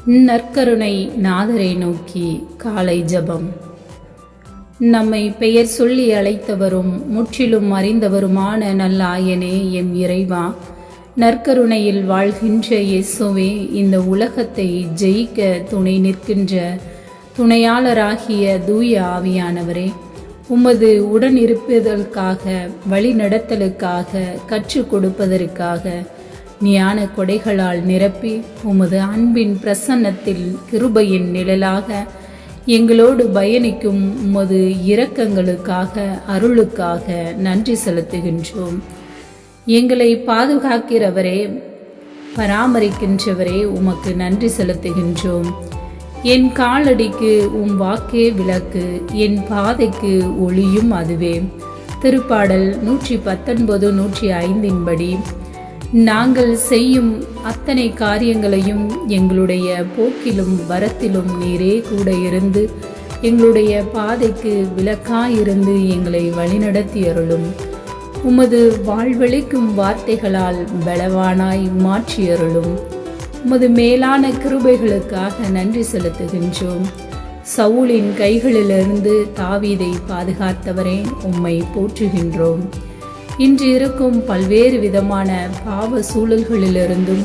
நற்கருணை நாதரை நோக்கி காலை ஜபம். நம்மை பெயர் சொல்லி அழைத்தவரும் முற்றிலும் அறிந்தவருமான நல்லாயனே எம் இறைவா, நற்கருணையில் வாழ்கின்ற இயேசுவே, இந்த உலகத்தை ஜெயிக்க துணை நிற்கின்ற துணையாளராகிய தூய ஆவியானவரே, உமது உடனிருப்பதற்காக, வழி நடத்தலுக்காக, கற்றுக் கொடுப்பதற்காக ஞான கொடைகளால் நிரப்பி உமது அன்பின் பிரசன்னத்தில் கிருபையின் நிழலாக எங்களோடு பயணிக்கும் உமது இரக்கங்களுக்காக, அருளுக்காக நன்றி செலுத்துகின்றோம். எங்களை பாதுகாக்கிறவரே, பராமரிக்கின்றவரே, உமக்கு நன்றி செலுத்துகின்றோம். என் காலடிக்கு உம் வாக்கே விளக்கு, என் பாதைக்கு ஒளியும் அதுவே. திருப்பாடல் 119, 105 படி நாங்கள் செய்யும் அத்தனை காரியங்களையும் எங்களுடைய போக்கிலும் வரத்திலும் நீரே கூட இருந்து எங்களுடைய பாதைக்கு விளக்காயிருந்து எங்களை வழிநடத்தி அருளும். உமது வாழ்வளிக்கும் வார்த்தைகளால் பலவானாய் மாற்றி அருளும். உமது மேலான கிருபைகளுக்காக நன்றி செலுத்துகின்றோம். சவுலின் கைகளிலிருந்து தாவீதை பாதுகாத்தவரே, உம்மை போற்றுகின்றோம். இன்று இருக்கும் பல்வேறு விதமான பாவ சூழல்களிலிருந்தும்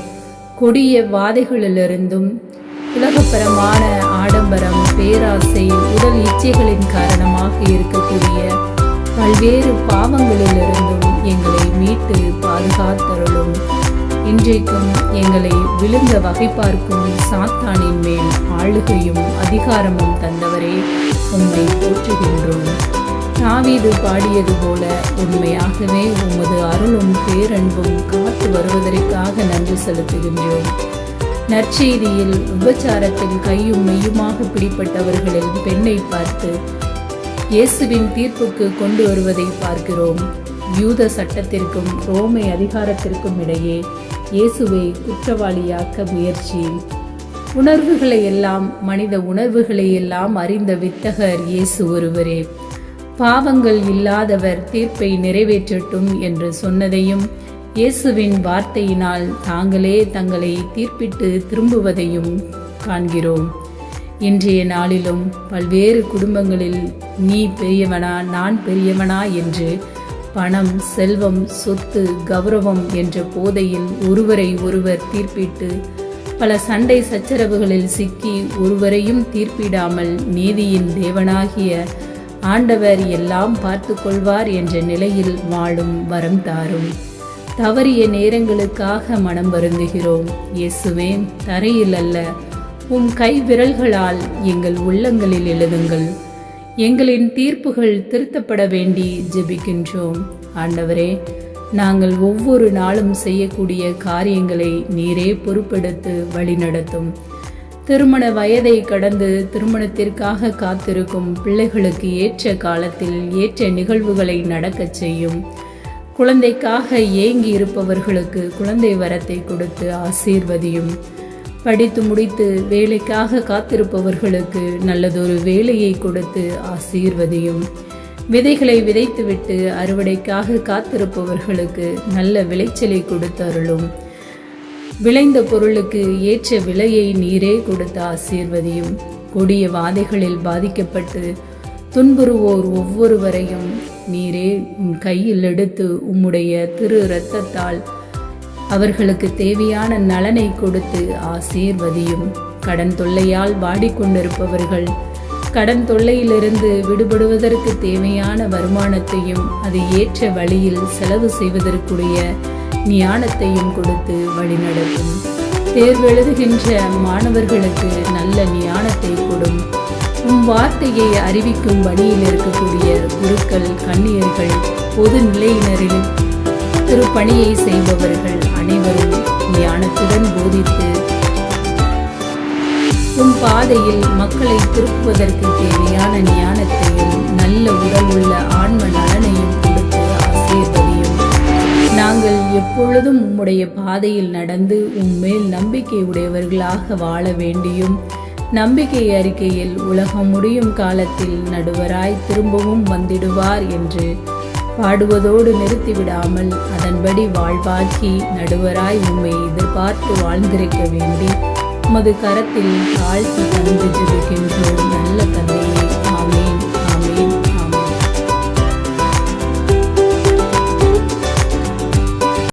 கொடிய வாதைகளிலிருந்தும் உலகப்பரமான ஆடம்பரம், பேராசை, உடல் இச்சைகளின் காரணமாக இருக்கக்கூடிய பல்வேறு பாவங்களிலிருந்தும் எங்களை மீட்டு பாதுகாத்தருளும். இன்றைக்கும் எங்களை விழுந்த வகை பார்க்கும் சாத்தானின் மேல் ஆளுகையும் அதிகாரமும் தந்தவரே, உம்மை போற்றுகின்றோம். தாவீது பாடியது போல உண்மையாகவே உமது அருளும் பேரன்பும் காத்து வருவதற்காக நன்றி செலுத்துகின்றோம். நற்செய்தியில் உபச்சாரத்தில் கையும் மெய்யுமாக பிடிப்பட்டவர்களில் பெண்ணை பார்த்து இயேசுவின் தீர்ப்புக்கு கொண்டு வருவதை பார்க்கிறோம். யூத சட்டத்திற்கும் ரோமை அதிகாரத்திற்கும் இடையே இயேசுவை குற்றவாளியாக்க முயற்சி. உணர்வுகளை எல்லாம், மனித உணர்வுகளை எல்லாம் அறிந்த வித்தகர் இயேசு ஒருவரே. பாவங்கள் இல்லாதவர் தீர்ப்பை நிறைவேற்றட்டும் என்று சொன்னதையும், இயேசுவின் வார்த்தையினால் தாங்களே தங்களை தீர்ப்பிட்டு திரும்புவதையும் காண்கிறோம். இன்றைய நாளிலும் பல்வேறு குடும்பங்களில் நீ பெரியவனா, நான் பெரியவனா என்று பணம், செல்வம், சொத்து, கௌரவம் என்ற போதையில் ஒருவரை ஒருவர் தீர்ப்பிட்டு பல சண்டை சச்சரவுகளில் சிக்கி ஒருவரையும் தீர்ப்பிடாமல் நீதியின் தேவனாகிய ஆண்டவர் எல்லாம் பார்த்து கொள்வார் என்ற நிலையில் வாழும் வரம் தாரும். தவறிய நேரங்களுக்காக மனம் வருந்துகிறோம். இயேசுவே, தரையில் அல்ல, உம் கை விரல்களால் எங்கள் உள்ளங்களில் எழுதுங்கள். எங்களின் தீர்ப்புகள் திருத்தப்பட வேண்டி ஜெபிக்கின்றோம். ஆண்டவரே, நாங்கள் ஒவ்வொரு நாளும் செய்யக்கூடிய காரியங்களை நீரே பொறுப்பெடுத்து வழிநடத்தும். திருமண வயதை கடந்து திருமணத்திற்காக காத்திருக்கும் பிள்ளைகளுக்கு ஏற்ற காலத்தில் ஏற்ற நிகழ்வுகளை நடக்கச் செய்யும். குழந்தைக்காக ஏங்கி இருப்பவர்களுக்கு குழந்தை வரத்தை கொடுத்து ஆசீர்வதியும். படித்து முடித்து வேலைக்காக காத்திருப்பவர்களுக்கு நல்லதொரு வேலையை கொடுத்து ஆசீர்வதியும். விதைகளை விதைத்துவிட்டு அறுவடைக்காக காத்திருப்பவர்களுக்கு நல்ல விளைச்சலை கொடுத்து அருளும். விளைந்த பொருளுக்கு ஏற்ற விலையை நீரே கொடுத்து ஆசீர்வதியும். கொடிய வாதைகளில் பாதிக்கப்பட்டு துன்புறுவோர் ஒவ்வொருவரையும் நீரே உம் கையில் எடுத்து உம்முடைய திரு இரத்தத்தால் அவர்களுக்கு தேவையான நலனை கொடுத்து ஆசீர்வதியும். கடன் தொல்லையால் வாடிக்கொண்டிருப்பவர்கள் கடன் தொல்லையிலிருந்து விடுபடுவதற்கு தேவையான வருமானத்தையும் அது ஏற்ற வழியில் செலவு செய்வதற்குரிய ஞானத்தையும் கொடுத்து வழிநடத்தும். தேர்வு எழுதுகின்ற மாணவர்களுக்கு நல்ல ஞானத்தை கொடும். உம் வார்த்தையை அறிவிக்கும் வழியில் இருக்கக்கூடிய குருக்கள், கன்னியர்கள், பொது நிலையினரில் திருப்பணியை செய்பவர்கள் அனைவரும் ஞானத்துடன் போதித்து உம் பாதையில் மக்களை திருப்புவதற்கு தேவையான ஞானத்தையும் நல்ல உடல் உள்ள ஆன்ம நலனையும் கொடுத்து ஆசீர்வதியும். நாங்கள் எப்பொழுதும் உம்முடைய பாதையில் நடந்து உம்மேல் நம்பிக்கை உடையவர்களாக வாழ வேண்டியும், நம்பிக்கை அறிக்கையில் உலகம் முடியும் காலத்தில் நடுவராய் திரும்பவும் வந்திடுவார் என்று பாடுவதோடு நிறுத்திவிடாமல் அதன்படி வாழ்வாக்கி நடுவராய் உம்மை எதிர்பார்த்து வாழ்ந்திருக்க வேண்டி உமது கரத்தில் தாழ்த்தி தந்து ஜெபிக்கின்றோம்.